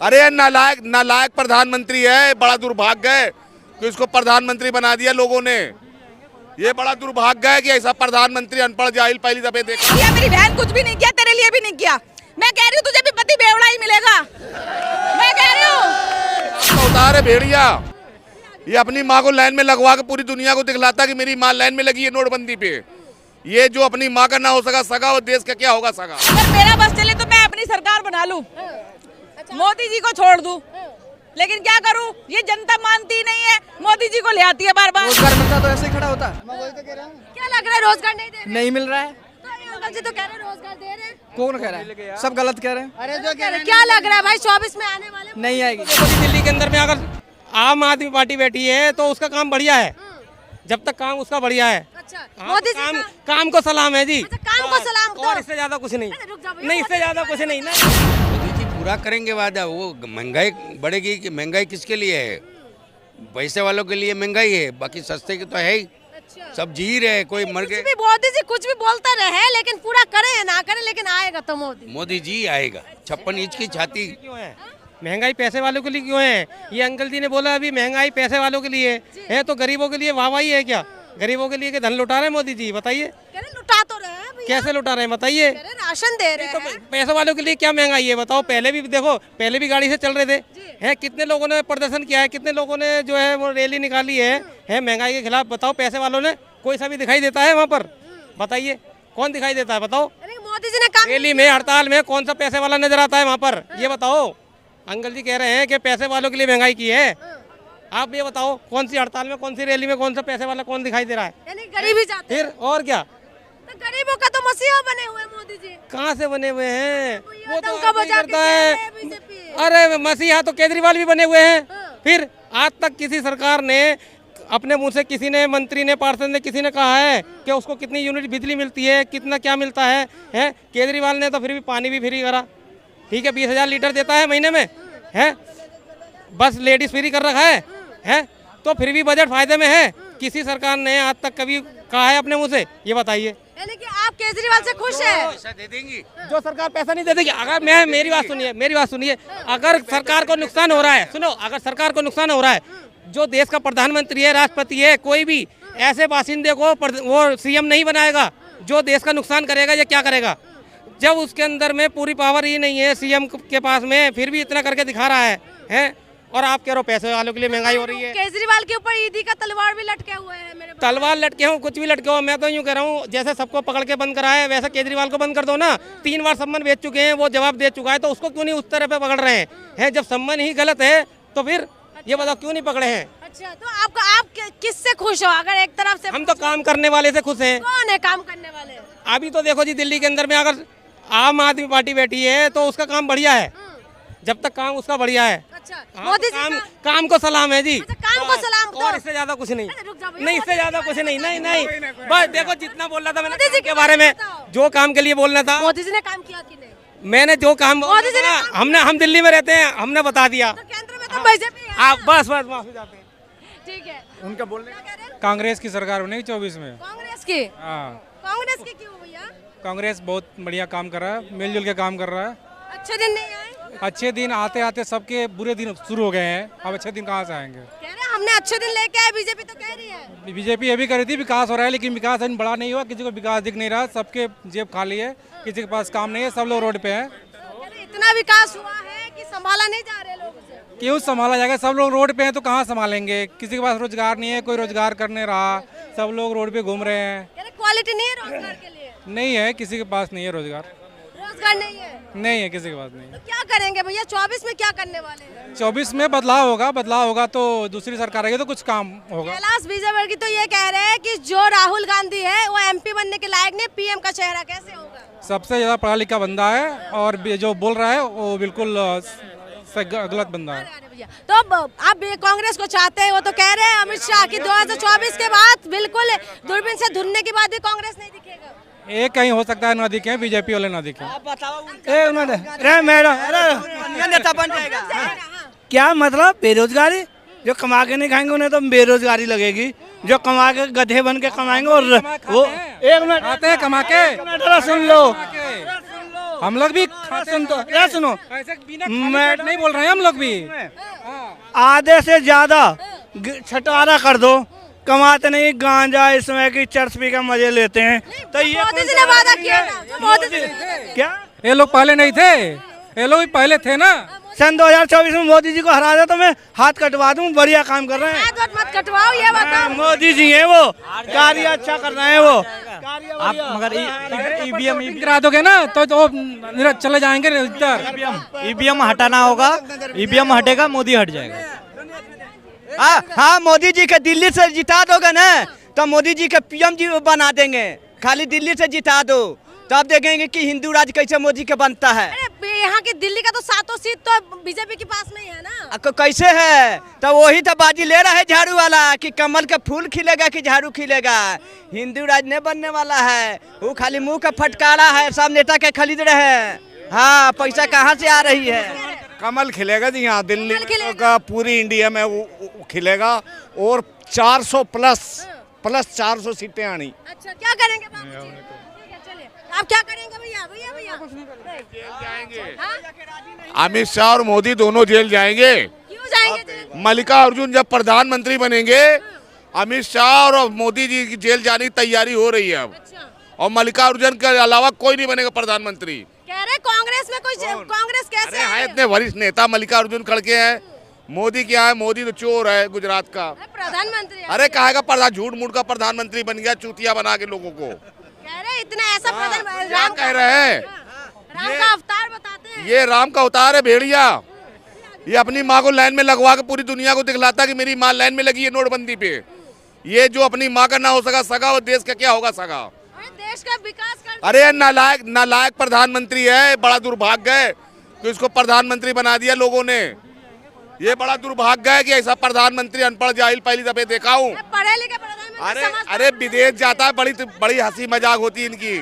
अरे नालायक प्रधानमंत्री है, बड़ा दुर्भाग्य है कि इसको प्रधानमंत्री बना दिया लोगों ने। ये बड़ा दुर्भाग्य है कि ऐसा प्रधानमंत्री अनपढ़ जाहिल पहली दफे देखा। मेरी बहन कुछ भी नहीं किया, तेरे लिए भी नहीं किया। मैं कह रही हूँ तुझे भी पति बेवड़ा ही मिलेगा। मैं कह रही हूँ उतार है भेड़िया। ये अपनी माँ को लाइन में लगवा के पूरी दुनिया को दिखलाता कि मेरी माँ लाइन में लगी है नोटबंदी पे। ये जो अपनी माँ का ना हो सका सगा, और देश का क्या होगा सगा। अगर मेरा बस चले तो मैं अपनी सरकार बना लूं, मोदी जी को छोड़ दूं, लेकिन क्या करूं, ये जनता मानती नहीं है, मोदी जी को ले आती है बार बार। रोजगार मिलता तो ऐसे ही खड़ा होता। क्या लग रहा है रोजगार नहीं दे रहे? नहीं मिल रहा है। तो ये अंकल जी तो कह रहे हैं रोजगार दे रहे हैं। कौन कह रहा है? सब गलत कह रहे हैं। अरे जो कह रहे हैं, क्या लग रहा है भाई 24 में आने वाले? नहीं आएगी। दिल्ली के अंदर में अगर आम आदमी पार्टी बैठी है तो उसका काम बढ़िया है, जब तक काम उसका बढ़िया है। अच्छा, मोदी जी काम को सलाम है जी। अच्छा, काम को सलाम तो। और इससे ज्यादा कुछ नहीं। रुक जाओ भैया, नहीं, इससे ज्यादा कुछ नहीं ना। मोदी जी पूरा करेंगे वादा। वो महंगाई बढ़ेगी कि महंगाई किसके लिए है? पैसे वालों के लिए महंगाई है, बाकी सस्ते की तो है ही। सब जी रहे, कोई मर गए। मोदी जी कुछ भी बोलता रहे, लेकिन पूरा करे या ना करे, लेकिन आएगा तो मोदी जी आएगा। 56 इंच की छाती। क्यों है महंगाई? पैसे वालों के लिए क्यों है? ये अंकल जी ने बोला अभी महंगाई पैसे वालों के लिए है, तो गरीबों के लिए वाहवाही है क्या? गरीबों के लिए धन लुटा रहे हैं मोदी जी, बताइए। लुटा तो रहे हैं, कैसे लुटा रहे हैं बताइए? राशन दे रहे हैं। तो पैसे वालों के लिए क्या महंगाई है बताओ? पहले भी देखो, पहले भी गाड़ी से चल रहे थे, हैं कितने लोगों ने प्रदर्शन किया है, कितने लोगों ने जो है वो रैली निकाली है महंगाई के खिलाफ। बताओ पैसे वालों ने कोई सा भी दिखाई देता है वहाँ पर? बताइए कौन दिखाई देता है? बताओ मोदी जी ने काम रैली में, हड़ताल में कौन सा पैसे वाला नजर आता है वहाँ पर? ये बताओ। अंकल जी कह रहे हैं कि पैसे वालों के लिए महंगाई की है। आप ये बताओ कौन सी हड़ताल में, कौन सी रैली में, कौन सा पैसे वाला कौन दिखाई दे रहा है? यानी गरीब ही जाते फिर और क्या? तो गरीबों का तो मसीहा बने हुए मोदी जी। कहाँ से बने हुए हैं? वो तो आतंक बजा के करता कह रहे हैं है। बीजेपी। अरे मसीहा तो केजरीवाल भी बने हुए हैं। फिर आज तक किसी सरकार ने अपने मुंह से, किसी ने, मंत्री ने, पार्षद ने, किसी ने कहा है कि उसको कितनी यूनिट बिजली मिलती है, कितना क्या मिलता है? केजरीवाल ने तो फिर भी पानी भी फ्री करा। ठीक है, 20,000 लीटर देता है महीने में, है बस लेडीज फ्री कर रखा है तो फिर भी बजट फायदे में है। किसी सरकार ने आज तक कभी कहा है अपने मुंह से? ये बताइए। यानी कि आप केजरीवाल से खुश हैं? पैसा दे देंगी जो सरकार पैसा नहीं दे देगी। अगर मेरी बात सुनिए, अगर सरकार को नुकसान हो रहा है, सुनो, अगर सरकार को नुकसान हो रहा है, जो देश का प्रधानमंत्री है, राष्ट्रपति है, कोई भी ऐसे बाशिंदे को वो सीएम नहीं बनाएगा जो देश का नुकसान करेगा। या क्या करेगा? जब उसके अंदर में पूरी पावर ही नहीं है सीएम के पास में, फिर भी इतना करके दिखा रहा है। और आप कह रहे हो पैसे वालों के लिए महंगाई हो रही है। केजरीवाल के ऊपर ईडी का तलवार भी लटके हुए हैं। मेरे तलवार लटके हो, कुछ भी लटके हो, मैं तो यूँ कह रहा हूँ जैसे सबको पकड़ के बंद करा है, वैसे केजरीवाल को बंद कर दो ना। 3 बार सम्मान बेच चुके हैं, वो जवाब दे चुका है, तो उसको क्यों नहीं उस तरह पे पकड़ रहे हैं? जब सम्मान ही गलत है तो फिर ये बताओ क्यों नहीं पकड़े हैं? अच्छा, तो आप किससे खुश हो? अगर एक तरफ से हम तो काम करने वाले से खुश हैं। कौन है काम करने वाले? अभी तो देखो जी, दिल्ली के अंदर में अगर आम आदमी पार्टी बैठी है तो उसका काम बढ़िया है, जब तक काम उसका बढ़िया है। अच्छा, मोदी जी काम को सलाम है जी। अच्छा, काम को सलाम तो। और इससे ज्यादा कुछ नहीं। रुक जाओ भैया, नहीं, इससे ज्यादा कुछ नहीं। नहीं बस देखो, जितना बोलना था मैंने काम के बारे में, जो काम के लिए बोलना था, मोदी जी ने काम किया कि नहीं? मैंने जो काम मोदी जी ने हम दिल्ली में रहते हैं, हमने बता दिया। तो केंद्र में तो बीजेपी है। आप बस माफी जाते हैं। ठीक है, उनका बोलने क्या कह रहे हैं? कांग्रेस की सरकार बनेगी 24 में। कांग्रेस की? हाँ, कांग्रेस की क्यों भैया? कांग्रेस बहुत बढ़िया काम कर रहा है, मिलजुल के काम कर रहा है। अच्छे दिन नहीं आए? अच्छे दिन आते आते सबके बुरे दिन शुरू हो गए हैं, अब अच्छे दिन कहाँ से आएंगे? कह रहे हैं हमने अच्छे दिन लेके आए, बीजेपी तो कह रही है। बीजेपी ये भी कह रही थी विकास हो रहा है, लेकिन विकास अभी बड़ा नहीं हुआ, किसी को विकास दिख नहीं रहा, सबके जेब खाली है, किसी के पास काम नहीं है, सब लोग रोड पे हैं। इतना विकास हुआ है कि संभाला नहीं जा रहे लोग उसे। क्यों संभाला जाएगा? सब लोग रोड पे हैं तो कहाँ संभालेंगे? किसी के पास रोजगार नहीं है, कोई रोजगार करने रहा, सब लोग रोड पे घूम रहे हैं। क्वालिटी नहीं है रोजगार के लिए? नहीं है, किसी के पास नहीं है रोजगार। रोजगार नहीं है? नहीं है, किसी के पास नहीं। तो क्या करेंगे भैया 24 में? क्या करने वाले हैं? 24 में बदलाव होगा तो दूसरी सरकार आएगी तो कुछ काम होगा। कैलाश विजयवर्गीय तो ये कह रहे हैं कि जो राहुल गांधी है वो एमपी बनने के लायक नहीं, पीएम का चेहरा कैसे होगा? सबसे ज्यादा पढ़ा लिखा बंदा है और जो बोल रहा है वो बिल्कुल गलत बंदा है। अरे भैया, तो अब आप कांग्रेस को चाहते हैं, वो तो कह रहे हैं अमित शाह की 2024 के बाद बिल्कुल दूरबीन से ढूंढने के बाद भी कांग्रेस नहीं दिखेगा। एक कहीं हो सकता है ना दिखे, बीजेपी वाले ना दिखे। नेता बन जाएगा। क्या मतलब? बेरोजगारी, जो कमा के नहीं खाएंगे उन्हें तो बेरोजगारी लगेगी, जो कमा के गधे बन के कमाएंगे। और वो एक मिनट आते हैं कमा के, सुन लो, हम लोग भी सुनो ऐसे बिना खाने नहीं बोल रहे हैं हम लोग भी। आधे से ज्यादा छुटकारा कर दो, कमाते नहीं, गांजा इसमें की चर्च पी का मजे लेते हैं। तो ये मोदी जी ने वादा किया था, जो मोदी जी क्या ये लोग पहले नहीं थे, ये लोग भी पहले थे ना। सन 2024 में मोदी जी को हरा दो तो मैं हाथ कटवा दूं, बढ़िया काम कर रहे हैं। हाथ मत कटवाओ, ये बताओ। मोदी जी है वो, कार्य अच्छा कर रहे हैं वो। आप मगर ईवीएम गिरा दोगे ना तो चले जाएंगे इधर। ईवीएम हटाना होगा, ईवीएम हटेगा मोदी हट जाएगा। हाँ मोदी जी के दिल्ली से जिता दोगे ना तो मोदी जी के पीएम जी बना देंगे। खाली दिल्ली से जिता दो तब देखेंगे कि हिंदू राज कैसे मोदी के बनता है। अरे यहाँ की दिल्ली का तो 7 सीट तो बीजेपी के पास नहीं है ना। कैसे है तो वही तो बाजी ले रहा है झाड़ू वाला कि कमल का फूल खिलेगा कि झाड़ू खिलेगा। हिंदू राज नहीं बनने वाला है, वो खाली मुंह का फटकारा है, सब नेता के खरीद रहे हैं। हाँ पैसा कहाँ से आ रही है। कमल खिलेगा जी, यहाँ दिल्ली का पूरी इंडिया में वो खिलेगा और 400 प्लस 400 सीटें आनी। अच्छा क्या करेंगे बाबू जी? ठीक है, चलिए आप क्या करेंगे भैया? भैया जेल जाएंगे। अमित शाह और मोदी दोनों जेल जाएंगे। क्यों जाएंगे जेल? मल्लिकार्जुन जब प्रधानमंत्री बनेंगे, अमित शाह और मोदी जी की जेल जाने की तैयारी हो रही है अब। और मल्लिकार्जुन के अलावा कोई नहीं बनेगा प्रधानमंत्री। कह रहे कांग्रेस में कोई, कांग्रेस कैसे है? इतने वरिष्ठ नेता मल्लिकार्जुन खड़के हैं। मोदी क्या है? मोदी तो चोर है गुजरात का प्रधानमंत्री। अरे कहेगा प्रधान, झूठ मूठ का प्रधानमंत्री बन गया, चूतिया बना के लोगों को। कह रहे इतना ऐसा प्रधान क्या कह रहे हैं? राम का अवतार बताते हैं। ये राम का अवतार है भेड़िया। ये अपनी माँ को लाइन में लगवा के पूरी दुनिया को दिखलाता कि मेरी माँ लाइन में लगी है नोटबंदी पे। ये जो अपनी माँ का ना हो सका सगा, वो देश का क्या होगा सगा? देश का विकास कर। अरे नालायक प्रधानमंत्री है। बड़ा दुर्भाग्य है कि इसको प्रधानमंत्री बना दिया लोगों ने। ये बड़ा दुर्भाग्य है कि ऐसा प्रधानमंत्री अनपढ़ जाहिल पहली दफे देखा हूँ। पढ़े लिखे प्रधानमंत्री। अरे विदेश जाता है, बड़ी हंसी मजाक होती है इनकी।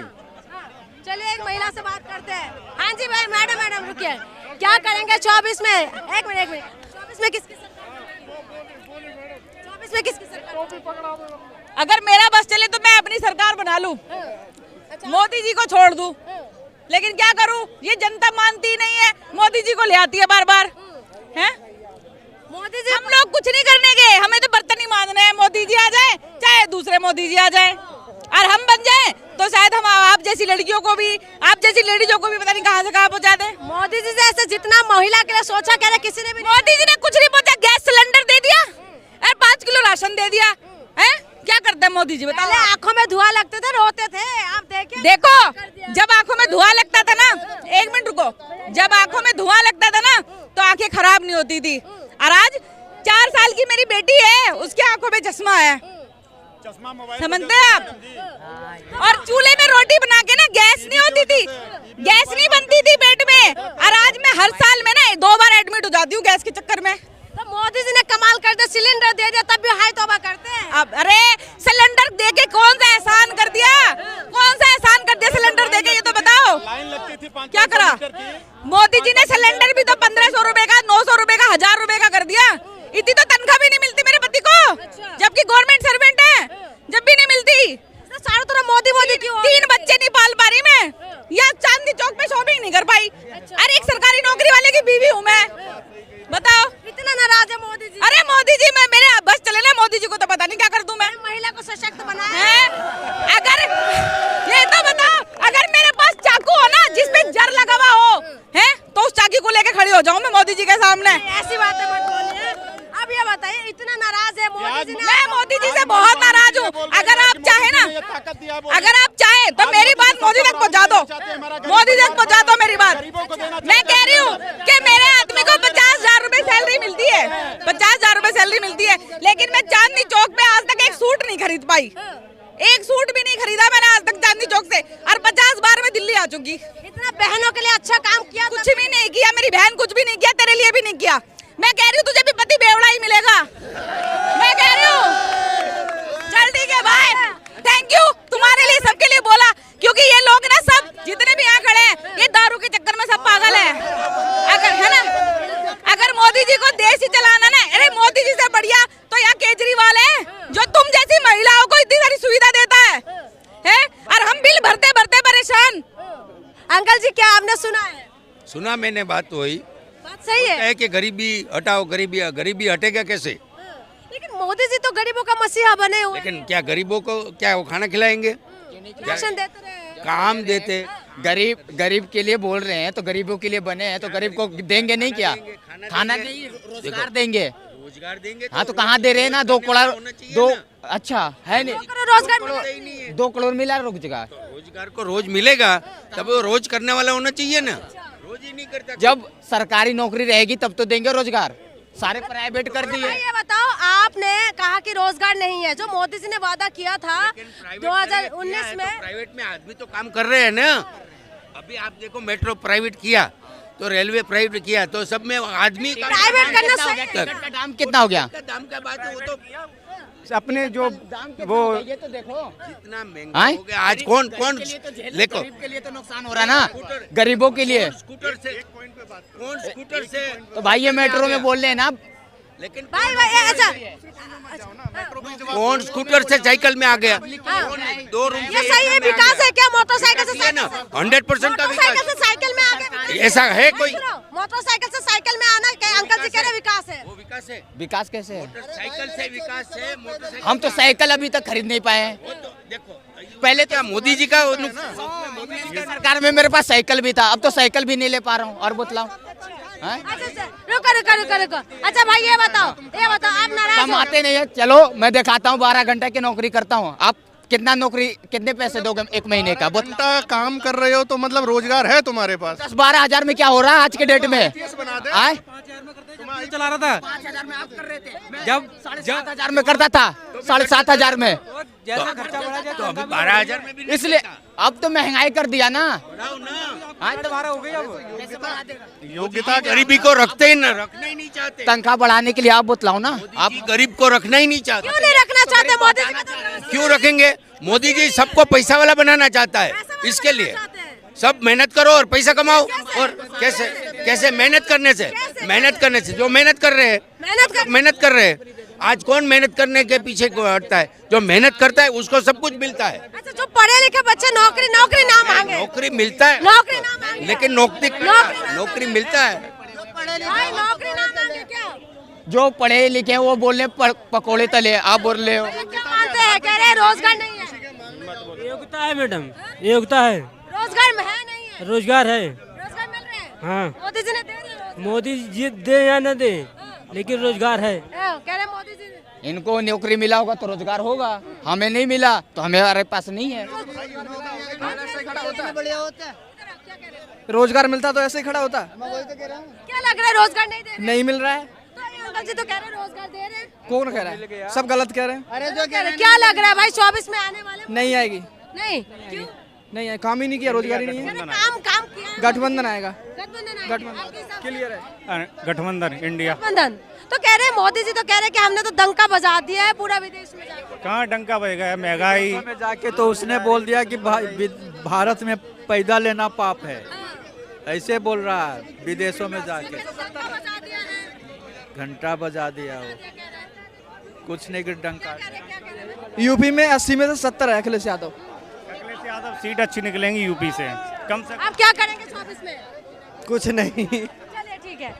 चलिए एक महिला से बात करते हैं। हाँ जी भाई, मैडम रुकिए। क्या करेंगे 24 में? एक मिनट 24 में किसकी सरकार? अगर मेरा बस चले तो मैं अपनी सरकार बना लूं, मोदी जी को छोड़ दूं। लेकिन क्या करूं, ये जनता मानती नहीं है, मोदी जी को ले आती है बार बार। हैं? मोदी जी, हम लोग कुछ नहीं करने गए, हमें तो बर्तन ही मांगने हैं। मोदी जी आ जाए चाहे दूसरे मोदी जी आ जाए, और हम बन जाए तो शायद हम आप जैसी लड़कियों को भी, आप जैसी लेडीजों को भी पता नहीं कहां से कहां पहुंचा दे। मोदी जी जैसे जितना महिला के लिए सोचा, कह रहे किसी ने भी। मोदी जी ने कुछ नहीं पहुंचा, गैस सिलेंडर दे दिया और 5 किलो राशन दे दिया। हैं? क्या करते हैं मोदी जी बताओ? पहले आंखों में धुआं लगते थे, रोते थे। आप देखिए, देखो जब आंखों में धुआं लगता था ना, 1 मिनट रुको, जब आंखों में धुआं लगता था ना तो आंखें खराब नहीं होती थी। और आज 4 साल की मेरी बेटी है, उसकी आंखों में चश्मा है, समझते हैं आप? और चूल्हे में रोटी बना के ना गैस नहीं होती थी, गैस नहीं बनती थी पेट में। और आज मैं हर साल में ना 2 बार एडमिट हो जाती हूँ गैस के चक्कर में। तो मोदी जी ने कमाल कर दिया, सिलेंडर दे दिया, तब भी हाय तौबा करते हैं। अब अरे सिलेंडर देके कौन सा एहसान कर दिया? कौन सा एहसान कर दिया सिलेंडर देके, ये तो बताओ। क्या करा मोदी जी ने? सिलेंडर भी तो 1500 रुपए का, 900 रुपए का, 1000 रुपए का कर दिया। इतनी तो तनख्वाह भी नहीं मिलती मेरे पति को, जबकि गवर्नमेंट सर्वेंट है, जब भी नहीं मिलती। सारा तरह मोदी क्यों? 3 बच्चे नहीं पाल पा रही मैं, या चांदनी चौक पे शॉपिंग नहीं कर पाई। अरे एक सरकारी नौकरी वाले की बीवी हूँ मैं, बताओ। इतना नाराज है मोदी जी। अरे मोदी जी, मैं मेरे बस चले ना, मोदी जी को तो पता नहीं क्या कर दूं मैं। महिला को सशक्त बनाया है। अगर ये तो बताओ, अगर मेरे पास चाकू हो ना जिसपे जर लगा हुआ हो, है तो उस चाकू को लेके खड़ी हो जाऊं मैं मोदी जी के सामने। ऐसी बातें मत बोलिए। अब ये बताइए, इतना नाराज है मोदी जी ने? मैं मोदी जी से बहुत नाराज हूँ। अगर आप चाहे ना, अगर आप चाहे तो मेरी बात मोदी तक पहुँचा दो, मोदी तक पहुँचा दो मेरी बात। मैं कह रही हूँ कि मेरे आदमी को 50,000 रुपए सैलरी मिलती है, 50,000 रुपए सैलरी मिलती है, लेकिन मैं चांदनी चौक पे आज तक एक सूट नहीं खरीद पाई। एक सूट भी नहीं खरीदा मैंने आज तक चांदनी चौक से, और 50 बार मैं दिल्ली आ चुकी। इतना बहनों के लिए अच्छा काम किया, कुछ भी नहीं किया। मेरी बहन कुछ भी नहीं किया, तेरे लिए भी नहीं किया। मैं कह रही हूँ तुझे भी पति बेवड़ा ही मिलेगा, मैं कह रही हूँ। चल ठीक है भाई, थैंक यू, तुम्हारे लिए सबके लिए बोला, क्योंकि ये लोग ना सब जितने भी यहाँ खड़े हैं ये दारू के चक्कर में सब पागल है। अगर है ना, अगर मोदी जी को देश ही चलाना ना, अरे मोदी जी से बढ़िया तो यहाँ केजरीवाल है, जो तुम जैसी महिलाओं को इतनी सारी सुविधा देता है? और हम बिल भरते भरते परेशान, अंकल जी क्या आपने सुना है? सुना मैंने, बात तो वही बात सही है। कि गरीबी हटाओ, गरीबी हटेगा कैसे? लेकिन मोदी जी तो गरीबों का मसीहा बने हुए लेकिन क्या गरीबों को क्या वो खाना खिलाएंगे? राशन देते रहे। काम देते। गरीब के लिए बोल रहे हैं तो गरीबों के लिए बने हैं, तो गरीब को देंगे नहीं क्या? खाना नहीं, रोजगार देंगे। रोजगार देंगे। हाँ तो कहाँ दे रहे हैं ना? 2 करोड़, 2 अच्छा है नहीं, रोजगार 2 करोड़ मिला रोजगार। रोजगार को रोज मिलेगा तब वो रोज करने वाला होना चाहिए ना, रोज ही नहीं करता। जब सरकारी नौकरी रहेगी तब तो देंगे रोजगार, सारे प्राइवेट कर दिए। ये बताओ, आपने कहा कि रोजगार नहीं है, जो मोदी जी ने वादा किया था 2019 में। प्राइवेट में आदमी तो काम कर रहे हैं ना। अभी आप देखो, मेट्रो प्राइवेट किया तो रेलवे प्राइवेट किया तो सब में आदमी प्राइवेट करना सही है। टिकट का दाम कितना हो गया? दाम का बात है, वो तो अपने जो वो ये तो देखो जितना महंगा हो गया आज। कौन देखो, गरीब के लिए तो नुकसान हो रहा है ना, गरीबों के लिए। स्कूटर से कौन स्कूटर से तो भाई ये मेट्रो में बोल रहे हैं ना, लेकिन भाई अच्छा, कौन स्कूटर से साइकिल में आ गया? 2 रूम ये सही है, विकास है क्या? मोटरसाइकिल से है ना, 100% का मोटरसाइकिल विकास। से साइकिल में आगे ऐसा है कोई? मोटरसाइकिल से साइकिल में आना, अंकल जी कह रहे विकास है। वो विकास है। विकास कैसे है? साइकिल से विकास है, मोटरसाइकिल। हम तो साइकिल अभी तक खरीद नहीं पाए हैं। देखो, पहले तो क्या मोदी जी का मोदी जी की सरकार में मेरे पास साइकिल भी था, अब तो साइकिल भी नहीं ले पा रहा हूँ। और बतलाओ, अच्छा रुको। अच्छा भाई ये बताओ आप नाराज हो? कमाते नहीं है। चलो मैं दिखाता हूँ, 12 घंटे की नौकरी करता हूँ। आप कितने पैसे दोगे 1 महीने का? घंटा काम कर रहे हो तो मतलब रोजगार है तुम्हारे पास? 10-12 हजार में क्या हो रहा है आज के डेट में? आए चला रहा था 5,000 में आप कर रहे थे, जब 7,500 में करता था, 7,500 में। जैसा खर्चा बढ़ा जाए तो अभी 12,000 में भी नहीं इसलिए अब तो महंगाई कर दिया ना। तुम्हारा हो गया अब। योग्यता गरीबी को रखना ही नहीं चाहते। तनख्वाह बढ़ाने के लिए आप बतलाओ ना। आप गरीब को रखना ही नहीं चाहते। क्यों नहीं रखना चाहते मोदी जी? क्यों रखेंगे? मोदी जी सबको पैसा वाला बनाना चाहता है। इसके लिए सब मेहनत करो और पैसा कमाओ। और कैसे मेहनत करने से जो मेहनत कर रहे हैं। आज कौन मेहनत करने के पीछे को हटता है? जो मेहनत करता है उसको सब कुछ मिलता है। अच्छा, जो पढ़े लिखे बच्चे नौकरी ना मांगे। नौकरी मिलता है, नौकरी ना मांगे, लेकिन नौकरी मिलता है। भाई नौकरी ना मांगे क्या? जो पढ़े लिखे हैं वो बोल रहे पकोड़े तले, आप बोल रहे हो। क्या मानते हैं? कह रहे रोजगार नहीं है। योग्यता है मैडम, योग्यता है, रोजगार है नहीं है? रोजगार है। रोजगार मिल रहे हैं? हाँ, मोदी जी ने दे दिया। मोदी जी दे या न दे, लेकिन रोजगार है। कह रहे मोदी जी ने। इनको नौकरी मिला होगा तो रोजगार होगा, हमें नहीं मिला तो हमारे पास नहीं है। रोजगार मिलता तो ऐसे ही खड़ा होता। क्या लग रहा है रोजगार नहीं दे रहे? नहीं मिल रहा है। तो अंकल जी तो कह रहे रोजगार दे रहे हैं। कौन कह रहा है? सब गलत कह रहे हैं। क्या लग रहा है भाई 24 में आने वाले? नहीं आएगी, नहीं क्यों? नहीं है, काम ही नहीं किया, रोजगार ही नहीं है। काम किया है। गठबंधन आएगा, गठबंधन क्लियर है। गठबंधन इंडिया। गठबंधन तो कह रहे मोदी जी तो कह रहे कि हमने तो डंका बजा दिया है पूरा विदेश में जाके। कहाँ डंका बजेगा? महंगाई में जाके तो उसने बोल दिया कि भारत में पैदा लेना पाप है, ऐसे बोल रहा है। विदेशों में जाके घंटा बजा दिया, वो कुछ नहीं कि डंका। यूपी में 80 में से 70 है अखिलेश यादव। सीट अच्छी निकलेंगी यूपी से, कम से आप क्या करेंगे 24 में? कुछ नहीं। चलिए ठीक है।